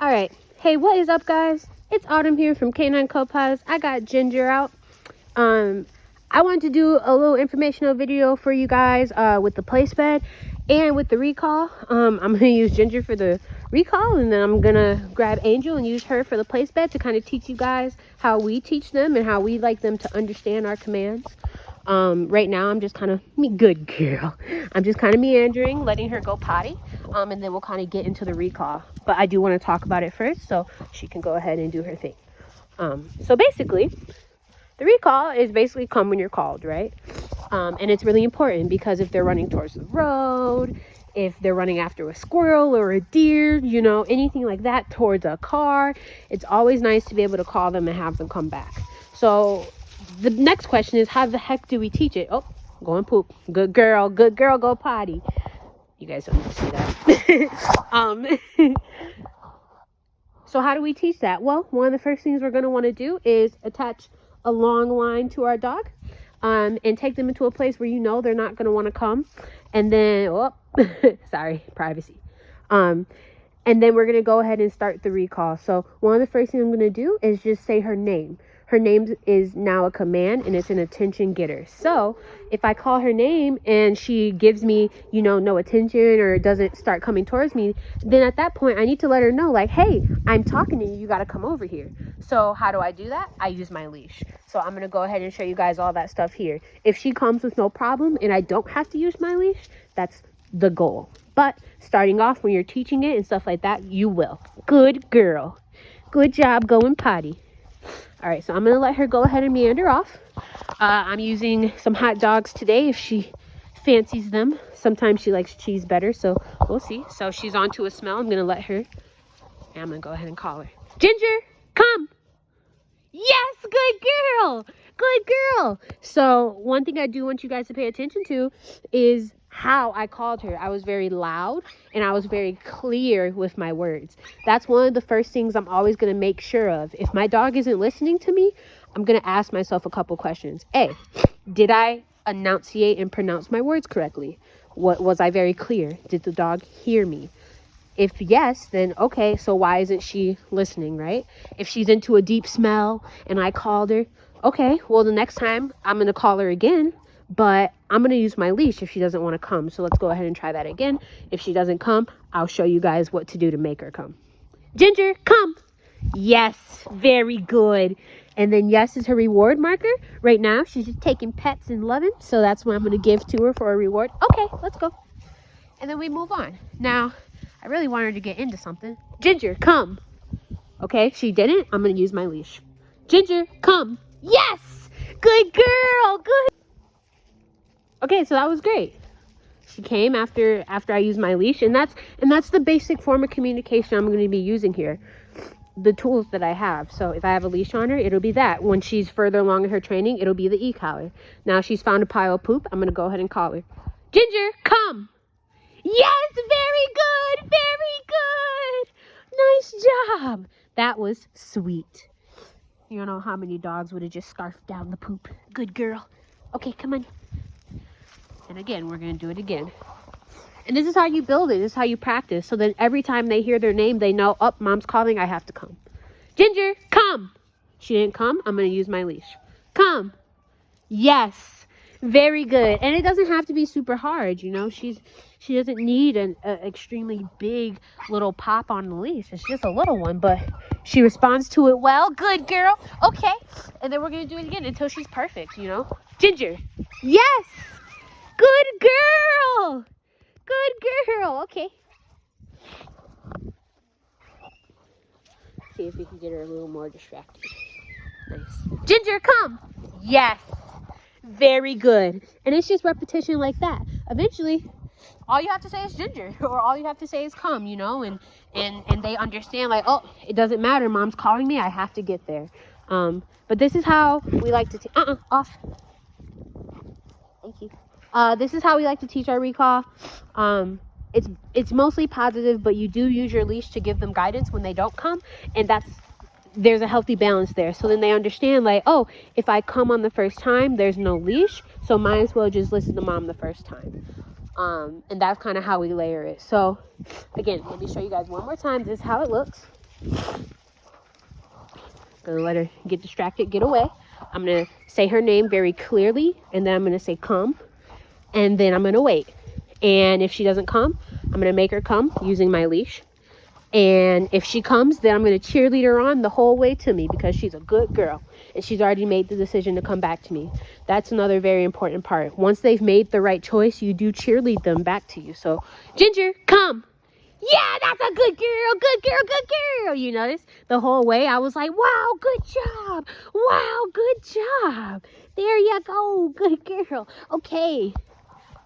All right. Hey, what is up, guys? It's Autumn here from Canine Co-Pilots. I got Ginger out. I wanted to do a little informational video for you guys with the place bed and with the recall. I'm going to use Ginger for the recall, and then I'm going to grab Angel and use her for the place bed to kind of teach you guys how we teach them and how we like them to understand our commands. Right now I'm just kind of good girl. I'm just kind of meandering, letting her go potty, and then we'll kind of get into the recall. But I do want to talk about it first so she can go ahead and do her thing. So basically, the recall is basically come when you're called, right? And it's really important because if they're running towards the road, if they're running after a squirrel or a deer, you know, anything like that, towards a car, it's always nice to be able to call them and have them come back. So the next question is, how the heck do we teach it? Oh, go and poop. Good girl, go potty. You guys don't need to see that. So how do we teach that? Well, one of the first things we're going to want to do is attach a long line to our dog, and take them into a place where you know they're not going to want to come. And then, sorry, privacy. And then we're going to go ahead and start the recall. So one of the first things I'm going to do is just say her name. Her name is now a command, and it's an attention getter. So if I call her name and she gives me, you know, no attention or doesn't start coming towards me, then at that point I need to let her know, like, hey, I'm talking to you. You got to come over here. So how do I do that? I use my leash. So I'm going to go ahead and show you guys all that stuff here. If she comes with no problem and I don't have to use my leash, that's the goal. But starting off, when you're teaching it and stuff like that, you will. Good girl. Good job going potty. All right, so I'm going to let her go ahead and meander off. I'm using some hot dogs today if she fancies them. Sometimes she likes cheese better, so we'll see. So she's on to a smell. I'm going to let her, and I'm going to go ahead and call her. Ginger, come. Yes, good girl. Good girl. So one thing I do want you guys to pay attention to is how I called her. I was very loud and I was very clear with my words. That's one of the first things I'm always going to make sure of. If my dog isn't listening to me, I'm going to ask myself a couple questions. A, did I enunciate and pronounce my words correctly? Was I very clear? Did the dog hear me? If yes, then okay, so why isn't she listening, right? If she's into a deep smell and I called her, okay, well, the next time I'm going to call her again, but I'm going to use my leash if she doesn't want to come. So let's go ahead and try that again. If she doesn't come, I'll show you guys what to do to make her come. Ginger, come. Yes, very good. And then yes is her reward marker. Right now, she's just taking pets and loving. So that's what I'm going to give to her for a reward. Okay, let's go. And then we move on. Now, I really want her to get into something. Ginger, come. Okay, she didn't. I'm going to use my leash. Ginger, come. Yes! Good girl. Good. Okay, so that was great. She came after I used my leash, and that's the basic form of communication I'm going to be using here. The tools that I have. So if I have a leash on her, it'll be that. When she's further along in her training, it'll be the e-collar. Now she's found a pile of poop. I'm going to go ahead and call her. Ginger, come. Yes, very good. Very good. Nice job. That was sweet. You don't know how many dogs would have just scarfed down the poop. Good girl. Okay, come on. And again, we're going to do it again. And this is how you build it. This is how you practice. So then every time they hear their name, they know, oh, mom's calling, I have to come. Ginger, come. She didn't come. I'm going to use my leash. Come. Yes. Very good. And it doesn't have to be super hard, you know. She doesn't need an extremely big little pop on the leash. It's just a little one, but she responds to it well. Good girl. Okay. And then we're going to do it again until she's perfect, you know. Ginger. Yes. Good girl. Good girl. Okay. See if we can get her a little more distracted. Nice. Ginger, come. Yes. Very good. And it's just repetition like that. Eventually, all you have to say is Ginger, or all you have to say is come, you know, and they understand, like, oh, it doesn't matter. Mom's calling me. I have to get there. But this is how we like to off. Thank you. This is how we like to teach our recall. It's mostly positive, but you do use your leash to give them guidance when they don't come, and there's a healthy balance there. So then they understand, like, oh, if I come on the first time, there's no leash, so might as well just listen to mom the first time. And that's kind of how we layer it. So again, let me show you guys one more time. This is how it looks. Gonna let her get distracted, get away. I'm gonna say her name very clearly, and then I'm gonna say come, and then I'm gonna wait. And if she doesn't come, I'm gonna make her come using my leash. And if she comes, then I'm gonna cheerlead her on the whole way to me because she's a good girl and she's already made the decision to come back to me. That's another very important part. Once they've made the right choice, you do cheerlead them back to you. So, Ginger, come. Yeah, that's a good girl, good girl, good girl. You notice the whole way I was like, wow, good job. Wow, good job. There you go, good girl. Okay.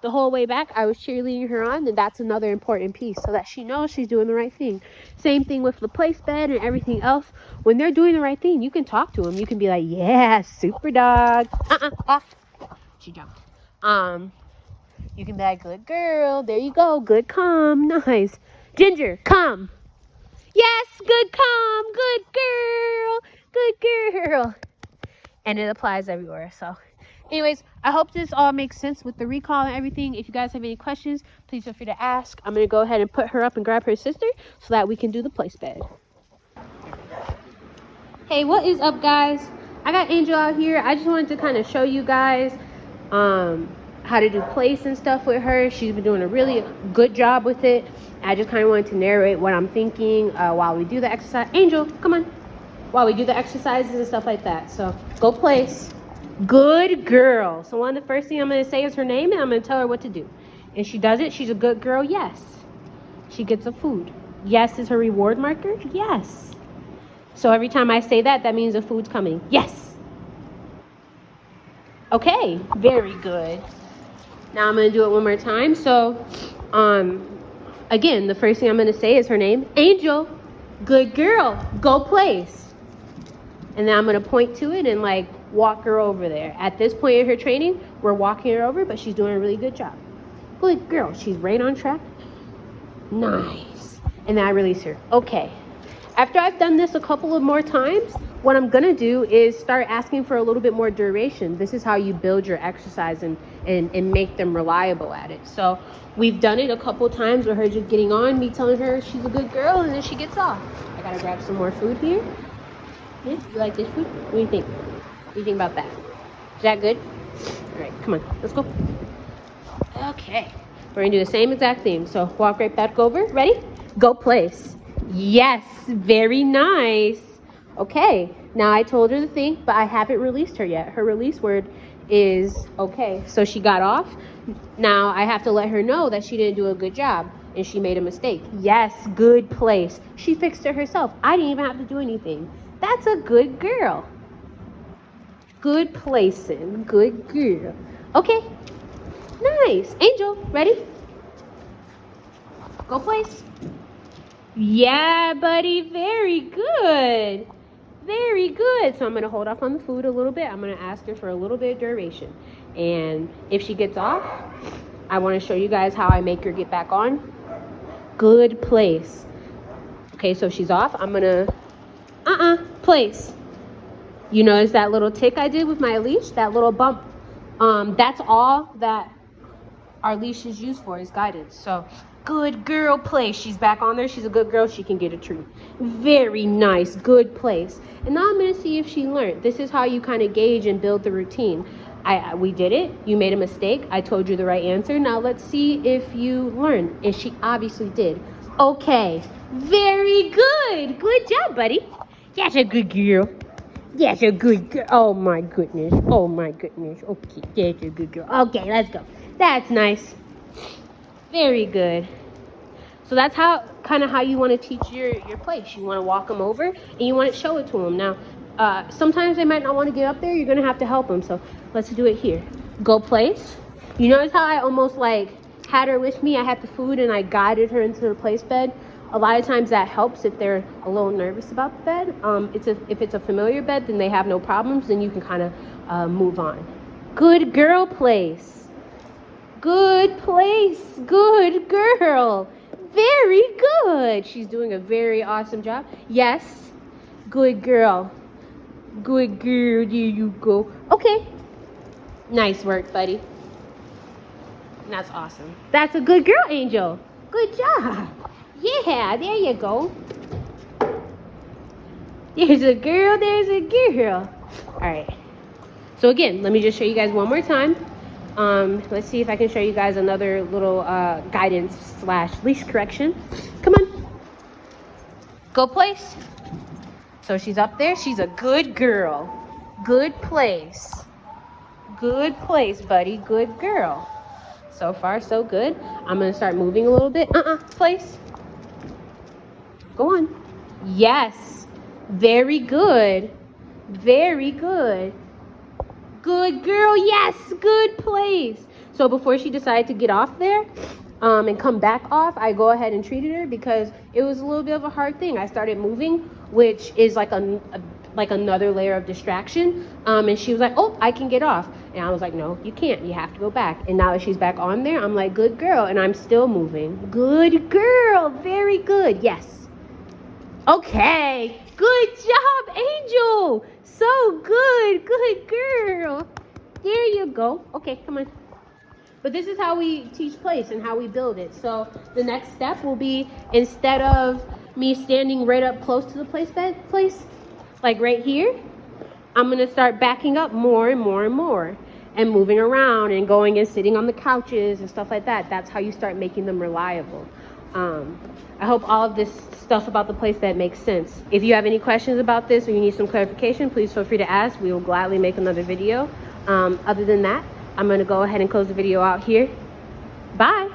The whole way back, I was cheerleading her on, and that's another important piece so that she knows she's doing the right thing. Same thing with the place bed and everything else. When they're doing the right thing, you can talk to them. You can be like, yeah, super dog. Off. She jumped. You can be like, good girl. There you go. Good come. Nice. Ginger, come. Yes, good come. Good girl. Good girl. And it applies everywhere. So, anyways, I hope this all makes sense with the recall and everything. If you guys have any questions, please feel free to ask. I'm going to go ahead and put her up and grab her sister so that we can do the place bed. Hey, what is up, guys? I got Angel out here. I just wanted to kind of show you guys how to do place and stuff with her. She's been doing a really good job with it. I just kind of wanted to narrate what I'm thinking while we do the exercise. Angel, come on. While we do the exercises and stuff like that. So, go place. Good girl. So one of the first thing I'm going to say is her name, and I'm going to tell her what to do. And she does it. She's a good girl. Yes. She gets a food. Yes is her reward marker. Yes. So every time I say that, that means the food's coming. Yes. Okay. Very good. Now I'm going to do it one more time. So, again, the first thing I'm going to say is her name. Angel. Good girl. Go place. And then I'm going to point to it and like walk her over there. At this point in her training, we're walking her over, but she's doing a really good job. Good girl. She's right on track. Nice. And then I release her. Okay. After I've done this a couple of more times, what I'm going to do is start asking for a little bit more duration. This is how you build your exercise and make them reliable at it. So we've done it a couple times with her just getting on, me telling her she's a good girl, and then she gets off. I got to grab some more food here. Yeah, you like this food? What do you think? What do you think about that? Is that good? All right, come on, let's go. Okay, we're gonna do the same exact thing. So walk right back over. Ready? Go place. Yes, very nice. Okay, now I told her the thing, but I haven't released her yet. Her release word is okay. So she got off. Now I have to let her know that she didn't do a good job and she made a mistake. Yes, good place. She fixed it herself. I didn't even have to do anything. That's a good girl. Good placing. Good girl. Okay. Nice. Angel, ready? Go place. Yeah, buddy. Very good. Very good. So I'm going to hold off on the food a little bit. I'm going to ask her for a little bit of duration. And if she gets off, I want to show you guys how I make her get back on. Good place. Okay, so she's off. I'm going to place. You notice that little tick I did with my leash? That little bump. That's all that our leash is used for, is guidance. So, good girl, place. She's back on there. She's a good girl. She can get a treat. Very nice. Good place. And now I'm going to see if she learned. This is how you kind of gauge and build the routine. We did it. You made a mistake. I told you the right answer. Now let's see if you learned. And she obviously did. Okay. Very good. Good job, buddy. That's a good girl. That's a good girl. Oh my goodness. Oh my goodness. Okay, that's a good girl. Okay, let's go. That's nice. Very good. So that's how you want to teach your place. You want to walk them over and you want to show it to them. Now, sometimes they might not want to get up there. You're going to have to help them. So let's do it here. Go place. You notice how I almost like had her with me. I had the food and I guided her into the place bed. A lot of times that helps if they're a little nervous about the bed. If it's a familiar bed, then they have no problems. Then you can kind of move on. Good girl place. Good place. Good girl. Very good. She's doing a very awesome job. Yes. Good girl. Good girl. There you go. Okay. Nice work, buddy. That's awesome. That's a good girl, Angel. Good job. Yeah, there you go. There's a girl, there's a girl. All right. So again, let me just show you guys one more time. Let's see if I can show you guys another little guidance / leash correction. Come on. Go place. So she's up there. She's a good girl. Good place. Good place, buddy. Good girl. So far, so good. I'm going to start moving a little bit. Place. Go on. Yes. Very good. Very good. Good girl. Yes. Good place. So before she decided to get off there and come back off, I go ahead and treated her because it was a little bit of a hard thing. I started moving, which is like like another layer of distraction. And she was like, oh, I can get off. And I was like, no, you can't. You have to go back. And now that she's back on there, I'm like, good girl. And I'm still moving. Good girl. Very good. Yes. Okay. Good job, Angel. So good. Good girl. There you go. Okay, come on. But this is how we teach place and how we build it. So the next step will be, instead of me standing right up close to the place, like right here, I'm going to start backing up more and more and more and moving around and going and sitting on the couches and stuff like that. That's how you start making them reliable. I hope all of this stuff about the place bed makes sense. If you have any questions about this or you need some clarification, please feel free to ask. We will gladly make another video. Other than that, I'm going to go ahead and close the video out here. Bye.